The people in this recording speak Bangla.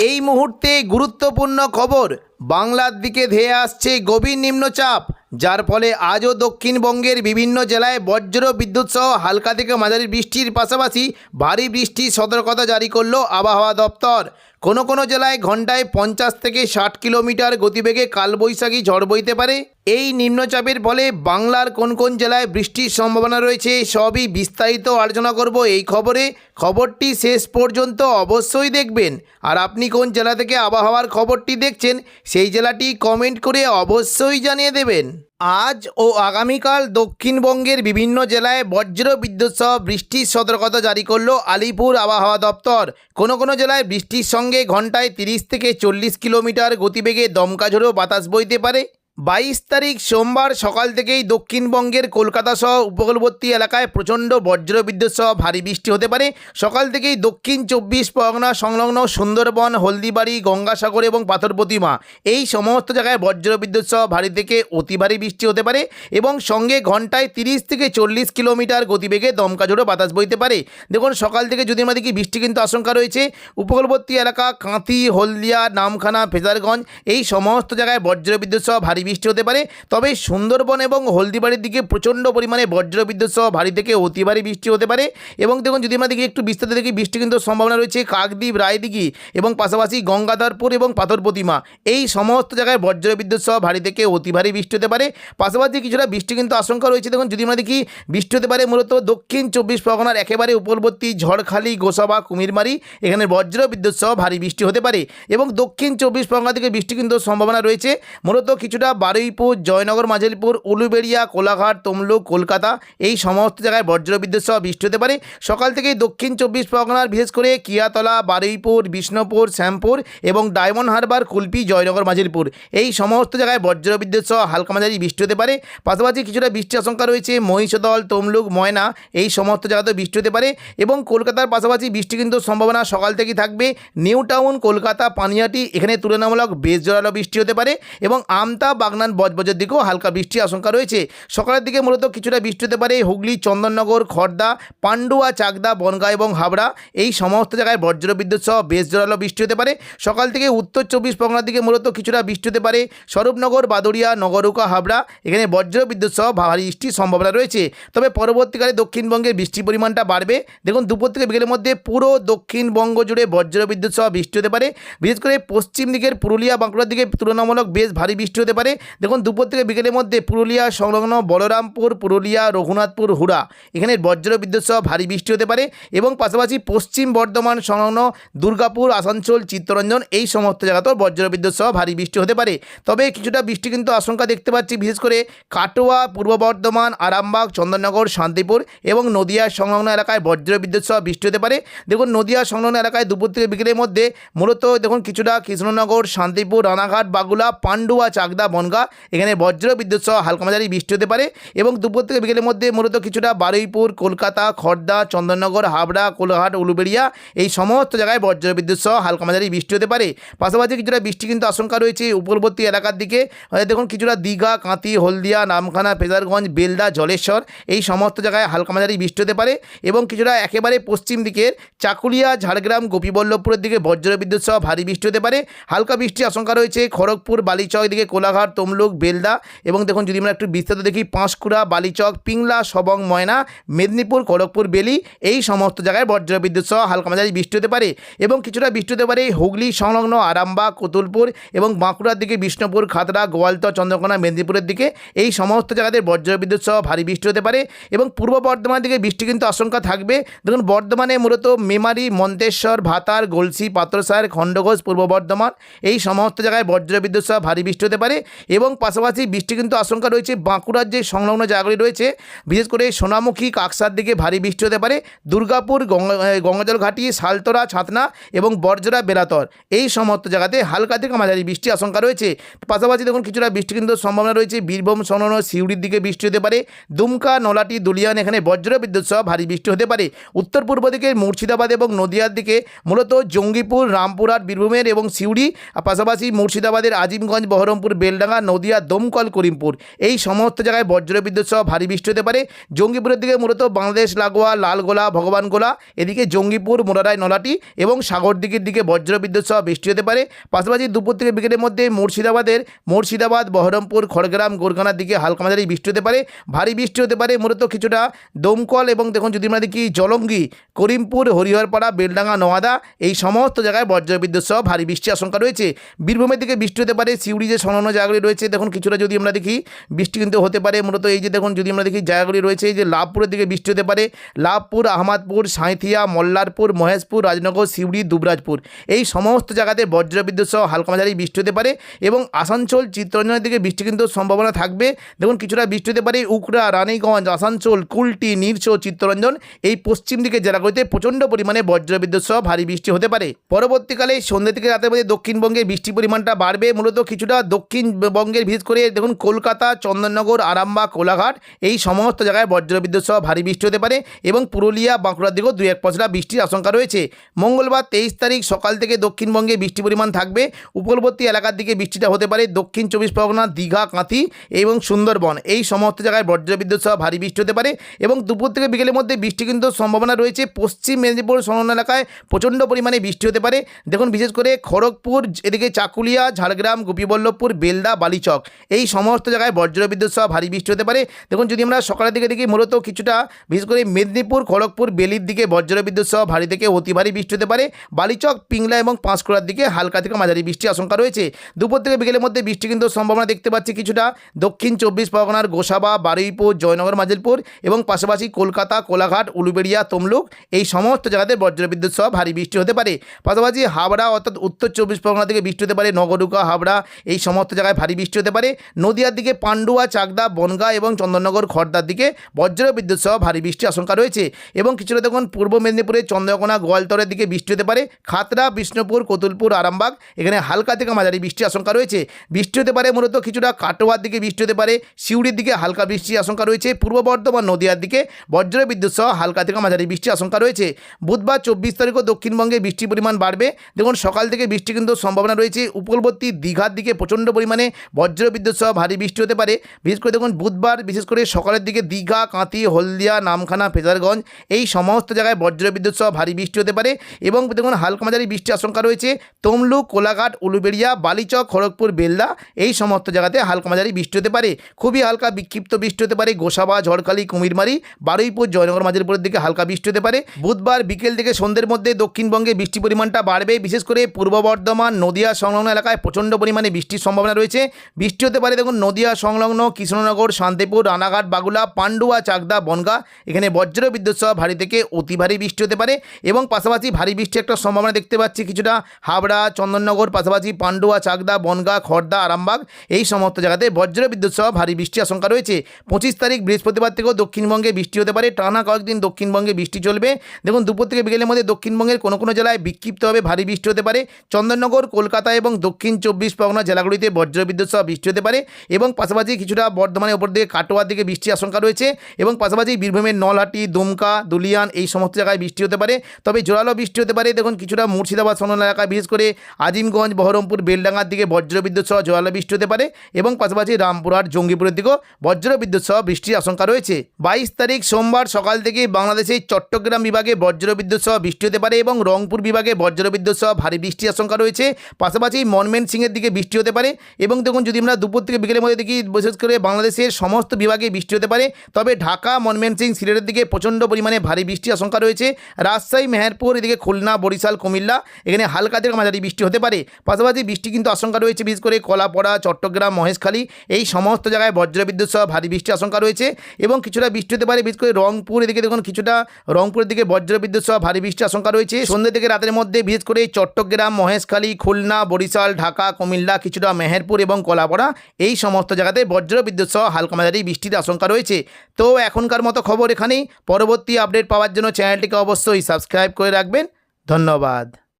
এই মুহূর্তে গুরুত্বপূর্ণ খবর, বাংলার দিকে ধেয়ে আসছে গভীর নিম্নচাপ, যার ফলে আজও দক্ষিণবঙ্গের বিভিন্ন জেলায় বজ্র বিদ্যুৎ সহ হালকা থেকে মাঝারি বৃষ্টির পাশাপাশি ভারী বৃষ্টির সতর্কতা জারি করল আবহাওয়া দপ্তর। কোনো কোনো জেলায় ঘন্টায় 50 থেকে 60 কিলোমিটার গতিবেগে কালবৈশাখী ঝড় বইতে পারে। এই নিম্নচাপের ফলে বাংলার কোন কোন জেলায় বৃষ্টির সম্ভাবনা রয়েছে সবই বিস্তারিত আলোচনা করব এই খবরে। খবরটি শেষ পর্যন্ত অবশ্যই দেখবেন। আর আপনি কোন জেলা থেকে আবহাওয়ার খবরটি দেখছেন সেই জেলাটি কমেন্ট করে অবশ্যই জানিয়ে দেবেন। আজ ও আগামীকাল দক্ষিণবঙ্গের বিভিন্ন জেলায় বজ্র বিদ্যুৎ সহ বৃষ্টির সতর্কতা জারি করল আলিপুর আবহাওয়া দপ্তর। কোনো কোনো জেলায় বৃষ্টির সঙ্গে ঘন্টায় 30 থেকে 40 কিলোমিটার গতিবেগে দমকা ঝোড়ো বাতাস বইতে পারে। 22 তারিখ সোমবার সকাল থেকেই দক্ষিণবঙ্গের কলকাতা সহ উপকূলবর্তী এলাকায় প্রচণ্ড বজ্রবিদ্যুৎ সহ ভারী বৃষ্টি হতে পারে। সকাল থেকেই দক্ষিণ 24 পরগনা সংলগ্ন সুন্দরবন, হলদিবাড়ি, গঙ্গাসাগর এবং পাথর প্রতিমা এই সমস্ত জায়গায় বজ্রবিদ্যুৎ সহ ভারী থেকে অতি ভারী বৃষ্টি হতে পারে এবং সঙ্গে ঘন্টায় 30 থেকে 40 কিলোমিটার গতিবেগে দমকা ঝোড়ো বাতাস বইতে পারে। দেখুন, সকাল থেকে যদি আমাদের কি বৃষ্টি কিন্তু আশঙ্কা রয়েছে। উপকূলবর্তী এলাকা কাঁথি, হলদিয়া, নামখানা, ফেজারগঞ্জ এই সমস্ত জায়গায় বজ্রবিদ্যুৎ সহ ভারী বৃষ্টি হতে পারে। তবে সুন্দরবন এবং হলদিবাড়ির দিকে প্রচণ্ড পরিমাণে বজ্রবিদ্যুৎ সহ ভারী থেকে অতি ভারী বৃষ্টি হতে পারে। এবং দেখুন, যদি আমরা দেখি একটু বিস্তারিত দেখি, বৃষ্টি কিন্তু সম্ভাবনা রয়েছে কাকদ্বীপ, রায়দিঘি এবং পাশাপাশি গঙ্গাধরপুর এবং পাথর প্রতিমা এই সমস্ত জায়গায় বজ্রবিদ্যুৎ সহ ভারী থেকে অতি ভারী বৃষ্টি হতে পারে। পাশাপাশি কিছুটা বৃষ্টি কিন্তু আশঙ্কা রয়েছে। দেখুন, যদি আমরা দেখি বৃষ্টি হতে পারে মূলত দক্ষিণ 24 পরগনার একেবারে উপকূলবর্তী ঝড়খালি, গোসাবা, কুমিরমারি এখানে বজ্রবিদ্যুৎ সহ ভারী বৃষ্টি হতে পারে। এবং দক্ষিণ 24 পরগনা থেকে বৃষ্টি কিন্তু সম্ভাবনা রয়েছে মূলত কিছুটা বারুইপুর, জয়নগর, মাঝেরপুর, উলুবেড়িয়া, কোলাঘাট, তমলুক, কলকাতা এই সমস্ত জায়গায় বজ্রবিদ্যুৎ সহ বৃষ্টি হতে পারে। সকাল থেকেই দক্ষিণ 24 পরগনার বিশেষ করে কিয়াতলা, বারুইপুর, বিষ্ণুপুর, শ্যামপুর এবং ডায়মন্ড হারবার, কুলপি, জয়নগর, মাঝেরপুর এই সমস্ত জায়গায় বজ্রবিদ্যুৎ সহ হালকা মাঝারি বৃষ্টি হতে পারে। পাশাপাশি কিছুটা বৃষ্টির আশঙ্কা রয়েছে মহিষদল, তমলুক, ময়না এই সমস্ত জায়গাতে বৃষ্টি হতে পারে। এবং কলকাতার পাশাপাশি বৃষ্টি কিন্তু সম্ভাবনা সকাল থেকেই থাকবে। নিউ টাউন, কলকাতা, পানিহাটি এখানে তুলনামূলক বেশ জোরালো বৃষ্টি হতে পারে। এবং আমতা, বাগনান, বজবজের দিকেও হালকা বৃষ্টির আশঙ্কা রয়েছে। সকালের দিকে মূলত কিছুটা বৃষ্টি হতে পারে হুগলি, চন্দননগর, খড়দা, পান্ডুয়া, চাকদা, বনগাঁ এবং হাবড়া এই সমস্ত জায়গায় বজ্রবিদ্যুৎ সহ বেশ জোরালো বৃষ্টি হতে পারে। সকাল থেকে উত্তর 24 পরগনার দিকে মূলত কিছুটা বৃষ্টি হতে পারে স্বরূপনগর, বাদুড়িয়া, নগরুকা, হাবড়া এখানে বজ্রবিদ্যুৎ সহ ভারী বৃষ্টির সম্ভাবনা রয়েছে। তবে পরবর্তীকালে দক্ষিণবঙ্গের বৃষ্টির পরিমাণটা বাড়বে। দেখুন, দুপুর থেকে বিকেলের মধ্যে পুরো দক্ষিণবঙ্গ জুড়ে বজ্রবিদ্যুৎ সহ বৃষ্টি হতে পারে। বিশেষ করে পশ্চিম দিকের পুরুলিয়া, বাঁকুড়ার দিকে তুলনামূলক বেশ ভারী বৃষ্টি হতে পারে। দেখুন, দুপুর থেকে বিকেলের মধ্যে পুরুলিয়া সংলগ্ন বলরামপুর, পুরুলিয়া, রঘুনাথপুর, হুড়া এখানে বজ্রবিদ্যুৎ সহ ভারী বৃষ্টি হতে পারে। এবং পাশাপাশি পশ্চিম বর্ধমান সংলগ্ন দুর্গাপুর, আসানসোল, চিত্তরঞ্জন এই সমস্ত জায়গাতেও বজ্রবিদ্যুৎ সহ ভারী বৃষ্টি হতে পারে। তবে কিছুটা বৃষ্টি কিন্তু আশঙ্কা দেখতে পাচ্ছি বিশেষ করে কাটোয়া, পূর্ব বর্ধমান, আরামবাগ, চন্দননগর, শান্তিপুর এবং নদিয়া সংলগ্ন এলাকায় বজ্রবিদ্যুৎ সহ বৃষ্টি হতে পারে। দেখুন, নদিয়া সংলগ্ন এলাকায় দুপুর থেকে বিকেলের মধ্যে মূলত দেখুন কিছুটা কৃষ্ণনগর, শান্তিপুর, রানাঘাট, বাগুলা, পান্ডুয়া, চাকদা, বনগাঁ এখানে বজ্রবিদ্যুৎ সহ হালকা মাঝারি বৃষ্টি হতে পারে। এবং দুপুর থেকে বিকেলের মধ্যে মূলত কিছুটা বারুইপুর, কলকাতা, খড়দা, চন্দননগর, হাবড়া, কোলাঘাট, উলুবেড়িয়া এই সমস্ত জায়গায় বজ্রবিদ্যুৎ সহ হালকা মাঝারি বৃষ্টি হতে পারে। পাশাপাশি কিছুটা বৃষ্টি কিন্তু আশঙ্কা রয়েছে উপকূলবর্তী এলাকার দিকে। দেখুন, কিছুটা দীঘা, কাঁথি, হলদিয়া, নামখানা, ফেজারগঞ্জ, বেলদা, জলেশ্বর এই সমস্ত জায়গায় হালকা মাঝারি বৃষ্টি হতে পারে। এবং কিছুটা একেবারে পশ্চিম দিকের চাকুলিয়া, ঝাড়গ্রাম, গোপীবল্লভপুরের দিকে বজ্রবিদ্যুৎ সহ ভারী বৃষ্টি হতে পারে। হালকা বৃষ্টির আশঙ্কা রয়েছে খড়গপুর, বালিচক দিকে, কোলাঘাট, তমলুক, বেলদা এবং দেখুন যদি আমরা একটু বিস্তারিত দেখি পাঁশকুড়া, বালিচক, পিংলা, সবং, ময়না, মেদিনীপুর, খড়গপুর, বেলি এই সমস্ত জায়গায় বজ্রবিদ্যুৎ সহ হালকা মাঝারি বৃষ্টি হতে পারে। এবং কিছুটা বৃষ্টি হতে পারে হুগলি সংলগ্ন আরামবাগ, কতুলপুর এবং বাঁকুড়ার দিকে বিষ্ণুপুর, খাতড়া, গোয়ালতর, চন্দ্রকোনা, মেদিনীপুরের দিকে এই সমস্ত জায়গাতে বজ্রবিদ্যুৎ সহ ভারী বৃষ্টি হতে পারে। এবং পূর্ব বর্ধমানের দিকে বৃষ্টি কিন্তু আশঙ্কা থাকবে। দেখুন, বর্ধমানে মূলত মেমারি, মন্তেশ্বর, ভাতার, গলসি, পাত্রসার, খণ্ডঘোষ, পূর্ব বর্ধমান এই সমস্ত জায়গায় বজ্রবিদ্যুৎ সহ ভারী বৃষ্টি হতে পারে। এবং পাশাপাশি বৃষ্টি কিন্তু আশঙ্কা রয়েছে বাঁকুড়ার যে সংলগ্ন জায়গাগুলি রয়েছে বিশেষ করে সোনামুখী, কাকসার দিকে ভারী বৃষ্টি হতে পারে। দুর্গাপুর, গঙ্গাজল ঘাটি, সালতরা, ছাতনা এবং বরজরা, বেলাতর এই সমস্ত জায়গাতে হালকা থেকে মাঝারি বৃষ্টি আশঙ্কা রয়েছে। পাশাপাশি দেখুন কিছুটা বৃষ্টি কিন্তু সম্ভাবনা রয়েছে বীরভূম সংলগ্ন সিউড়ির দিকে বৃষ্টি হতে পারে। দুমকা, নলাটি, দুলিয়ান এখানে বজ্রবিদ্যুৎ সহ ভারী বৃষ্টি হতে পারে। উত্তর পূর্ব দিকে মুর্শিদাবাদ এবং নদিয়ার দিকে মূলত জঙ্গিপুর, রামপুরহাট, বীরভূমের এবং সিউড়ি পাশাপাশি মুর্শিদাবাদের আজিমগঞ্জ, বহরমপুর, বেলডাঙ্গা বেলডাঙ্গা, নদিয়া, দমকল, করিমপুর এই সমস্ত জায়গায় বজ্রবিদ্যুৎ সহ ভারী বৃষ্টি হতে পারে। জঙ্গিপুরের দিকে মূলত বাংলাদেশ লাগোয়া লালগোলা, ভগবানগোলা, এদিকে জঙ্গিপুর, মোরারাই, নলাটি এবং সাগরদিঘির দিকে বজ্রবিদ্যুৎ সহ বৃষ্টি হতে পারে। পাশাপাশি দুপুর থেকে বিকেলের মধ্যে মুর্শিদাবাদ, বহরমপুর, খড়গ্রাম, গোরখানার দিকে হালকা মাঝারি বৃষ্টি হতে পারে। ভারী বৃষ্টি হতে পারে মূলত কিছুটা দমকল এবং দেখুন যদি আমরা দেখি জলঙ্গি, করিমপুর, হরিহরপাড়া, বেলডাঙ্গা, নোয়াদা এই সমস্ত জায়গায় বজ্রবিদ্যুৎ সহ ভারী বৃষ্টির আশঙ্কা রয়েছে। বীরভূমের দিকে বৃষ্টি হতে পারে। সিউড়ি যে সংলগ্ন জায়গাগুলি রয়েছে দেখুন কিছুটা যদি আমরা দেখি বৃষ্টি কিন্তু হতে পারে। মূলত এই যে দেখুন যদি আমরা দেখি জায়গাগুলি রয়েছে, এই যে লাভপুরের দিকে বৃষ্টি হতে পারে। লাভপুর, আহমদপুর, সাঁইথিয়া, মল্লারপুর, মহেশপুর, রাজনগর, সিউড়ি, দুবরাজপুর এই সমস্ত জায়গাতে বজ্রবিদ্যুৎ সহ হালকা মাঝারি বৃষ্টি হতে পারে। এবং আসানসোল, চিত্তরঞ্জনের দিকে বৃষ্টি কিন্তু সম্ভাবনা থাকবে। দেখুন কিছুটা বৃষ্টি হতে পারে উকড়া, রানীগঞ্জ, আসানসোল, কুলটি, নিরসো, চিত্তরঞ্জন এই পশ্চিম দিকে জেলাগুলিতে প্রচণ্ড পরিমাণে বজ্রবিদ্যুৎ সহ ভারী বৃষ্টি হতে পারে। পরবর্তীকালে সন্ধ্যে থেকে রাতের মধ্যে দক্ষিণবঙ্গে বৃষ্টির পরিমাণটা বাড়বে। মূলত কিছুটা দক্ষিণবঙ্গের বিশেষ করে দেখুন কলকাতা, চন্দননগর, আরামবাগ, কোলাঘাট এই সমস্ত জায়গায় বজ্রবিদ্যুৎ সহ ভারী বৃষ্টি হতে পারে এবং পুরুলিয়া, বাঁকুড়ার দিকেও 2-1 পশলা বৃষ্টির আশঙ্কা রয়েছে। মঙ্গলবার 23 তারিখ সকাল থেকে দক্ষিণবঙ্গে বৃষ্টি পরিমাণ থাকবে। উপকূলবর্তী এলাকার দিকে বৃষ্টিটা হতে পারে। দক্ষিণ 24 পরগনা, দীঘা, কাঁথি এবং সুন্দরবন এই সমস্ত জায়গায় বজ্রবিদ্যুৎ সহ ভারী বৃষ্টি হতে পারে এবং দুপুর থেকে বিকেলের মধ্যে বৃষ্টি কিন্তু সম্ভাবনা রয়েছে। পশ্চিম মেদিনীপুর সংলগ্ন এলাকায় প্রচণ্ড পরিমাণে বৃষ্টি হতে পারে। দেখুন বিশেষ করে খড়গপুর, এদিকে চাকুলিয়া, ঝাড়গ্রাম, গোপীবল্লভপুর, বেলদা, বালিচক এই সমস্ত জায়গায় বজ্রবিদ্যুৎ সহ ভারী বৃষ্টি হতে পারে। দেখুন যদি আমরা সকালের দিকে দেখি মূলত কিছুটা বিশেষ করে মেদিনীপুর, খড়গপুর, বেলির দিকে বজ্রবিদ্যুৎ সহ ভারী থেকে অতি ভারী বৃষ্টি হতে পারে। বালিচক, পিংলা এবং পাঁশকুড়ার দিকে হালকা থেকে মাঝারি বৃষ্টির আশঙ্কা রয়েছে। দুপুর থেকে বিকেলের মধ্যে বৃষ্টি কিন্তু সম্ভাবনা দেখতে পাচ্ছি কিছুটা দক্ষিণ 24 পরগনার গোসাবা, বারুইপুর, জয়নগর, মাজিলপুর এবং পাশাপাশি কলকাতা, কোলাঘাট, উলুবেড়িয়া, তমলুক এই সমস্ত জায়গাতে বজ্রবিদ্যুৎ সহ ভারী বৃষ্টি হতে পারে। পাশাপাশি হাবড়া অর্থাৎ উত্তর 24 পরগনা থেকে বৃষ্টি হতে পারে। নগরুকা, হাবড়া এই সমস্ত জায়গায় ভারী বৃষ্টি হতে পারে। নদিয়ার দিকে পান্ডুয়া, চাকদা, বনগাঁ এবং চন্দননগর, খড়দার দিকে বজ্রবিদ্যুৎ সহ ভারী বৃষ্টির আশঙ্কা রয়েছে এবং কিছুটা দেখুন পূর্ব মেদিনীপুরে চন্দ্রকোনা, গোয়ালতরের দিকে বৃষ্টি হতে পারে। খাতড়া, বিষ্ণুপুর, কতুলপুর, আরামবাগ এখানে হালকা থেকে মাঝারি বৃষ্টির আশঙ্কা রয়েছে। বৃষ্টি হতে পারে মূলত কিছুটা কাটোয়ার দিকে বৃষ্টি হতে পারে। সিউড়ির দিকে হালকা বৃষ্টির আশঙ্কা রয়েছে। পূর্ব বর্ধমান, নদিয়ার দিকে বজ্রবিদ্যুৎ সহ হালকা থেকে মাঝারি বৃষ্টির আশঙ্কা রয়েছে। বুধবার 24 তারিখও দক্ষিণবঙ্গে বৃষ্টির পরিমাণ বাড়বে। দেখুন সকাল থেকে বৃষ্টি কিন্তু সম্ভাবনা রয়েছে। উপকূলবর্তী দীঘার দিকে প্রচণ্ড পরিমাণে বজ্রবিদ্যুৎ সহ ভারী বৃষ্টি হতে পারে। বিশেষ করে দেখুন বুধবার বিশেষ করে সকালের দিকে দীঘা, কাঁথি, হলদিয়া, নামখানা, ফেজারগঞ্জ এই সমস্ত জায়গায় বজ্রবিদ্যুৎ সহ ভারী বৃষ্টি হতে পারে এবং দেখুন হালকা মাঝারি বৃষ্টির আশঙ্কা রয়েছে। তমলুক, কোলাঘাট, উলুবেড়িয়া, বালিচক, খড়গপুর, বেলদা এই সমস্ত জায়গাতে হালকা মাঝারি বৃষ্টি হতে পারে। খুবই হালকা বিক্ষিপ্ত বৃষ্টি হতে পারে গোসাবা, ঝড়খালি, কুমিরমারি, বারুইপুর, জয়নগর, মাজিলপুরের দিকে হালকা বৃষ্টি হতে পারে। বুধবার বিকেল থেকে সন্ধ্যের মধ্যে দক্ষিণবঙ্গে বৃষ্টির পরিমাণটা বাড়বে। বিশেষ করে পূর্ব বর্ধমান, নদিয়া সংলগ্ন এলাকায় প্রচণ্ড পরিমাণে বৃষ্টির সম্ভাবনা রয়েছে। বৃষ্টি হতে পারে দেখুন নদিয়া সংলগ্ন কৃষ্ণনগর, শান্তিপুর, রানাঘাট, বাগুলা, পান্ডুয়া, চাকদা, বনগাঁ এখানে বজ্রবিদ্যুৎ সহ ভারী থেকে অতি ভারী বৃষ্টি হতে পারে এবং পাশাপাশি ভারী বৃষ্টির একটা সম্ভাবনা দেখতে পাচ্ছি কিছুটা হাবড়া, চন্দননগর, পাশাপাশি পান্ডুয়া, চাকদা, বনগাঁ, খড়দা, আরামবাগ এই সমস্ত জায়গাতে বজ্রবিদ্যুৎ সহ ভারী বৃষ্টির আশঙ্কা রয়েছে। 25 তারিখ বৃহস্পতিবার থেকেও দক্ষিণবঙ্গে বৃষ্টি হতে পারে। টানা কয়েকদিন দক্ষিণবঙ্গে বৃষ্টি চলবে। দেখুন দুপুর থেকে বিকেলের মধ্যে দক্ষিণবঙ্গের কোনো জেলায় বিক্ষিপ্তভাবে ভারী বৃষ্টি হতে পারে। চন্দননগর, কলকাতা এবং দক্ষিণ 24 পরগনা জেলাগুলিতে বজ্রবিদ্যুৎ সহ বৃষ্টি হতে পারে এবং পাশাপাশি কিছুটা বর্ধমানের ওপর দিকে কাটোয়ার দিকে বৃষ্টির আশঙ্কা রয়েছে এবং পাশাপাশি বীরভূমের নলহাটি, দুমকা, দুলিয়ান এই সমস্ত জায়গায় বৃষ্টি হতে পারে। তবে জোরালো বৃষ্টি হতে পারে দেখুন কিছুটা মুর্শিদাবাদ সংলগ্ন এলাকায় বিশেষ করে আজিমগঞ্জ, বহরমপুর, বেলডাঙ্গার দিকে বজ্রবিদ্যুৎ সহ জোরালো বৃষ্টি হতে পারে এবং পাশাপাশি রামপুরহাট, জঙ্গিপুরের দিকেও বজ্রবিদ্যুৎ সহ বৃষ্টির আশঙ্কা রয়েছে। 22 তারিখ সোমবার সকাল থেকে বাংলাদেশের চট্টগ্রাম বিভাগে বজ্রবিদ্যুৎ সহ বৃষ্টি হতে পারে এবং রংপুর বিভাগে বজ্রবিদ্যুৎ সহ ভারী বৃষ্টির আশঙ্কা রয়েছে। পাশাপাশি ময়মনসিংহের দিকে বৃষ্টি হতে পারে এবং দেখুন যদি আমরা দুপুর থেকে বিকেলের মধ্যে দেখি বিশেষ করে বাংলাদেশের সমস্ত বিভাগে বৃষ্টি হতে পারে। তবে ঢাকা, ময়মনসিংহ, সিলেটের দিকে প্রচণ্ড পরিমাণে ভারী বৃষ্টির আশঙ্কা রয়েছে। রাজশাহী, মেহেরপুর এদিকে খুলনা, বরিশাল, কুমিল্লা এখানে হালকা থেকে মাঝারি বৃষ্টি হতে পারে। পাশাপাশি বৃষ্টি কিন্তু আশঙ্কা রয়েছে বিশেষ করে কলাপাড়া, চট্টগ্রাম, মহেশখালী এই সমস্ত জায়গায় বজ্রবিদ্যুৎ সহ ভারী বৃষ্টির আশঙ্কা রয়েছে এবং কিছুটা বৃষ্টি হতে পারে বিশেষ করে রংপুর এদিকে দেখুন কিছুটা রংপুরের দিকে বজ্রবিদ্যুৎ সহ ভারী বৃষ্টির আশঙ্কা রয়েছে। সন্ধ্যে থেকে রাতের মধ্যে বিশেষ করে চট্টগ্রাম, মহেশখালী, খুলনা, বরিশাল, ঢাকা, কুমিল্লা, কিছুটা মেহেরপুর এবং কলাপাড়া এই সমস্ত জায়গাতে বজ্রবিদ্যুৎ সহ হালকা মাঝারি বৃষ্টির আশঙ্কা রয়েছে। তো এখনকার মতো খবর এখানেই। পরবর্তী আপডেট পাওয়ার জন্য চ্যানেলটিকে অবশ্যই সাবস্ক্রাইব করে রাখবেন। ধন্যবাদ।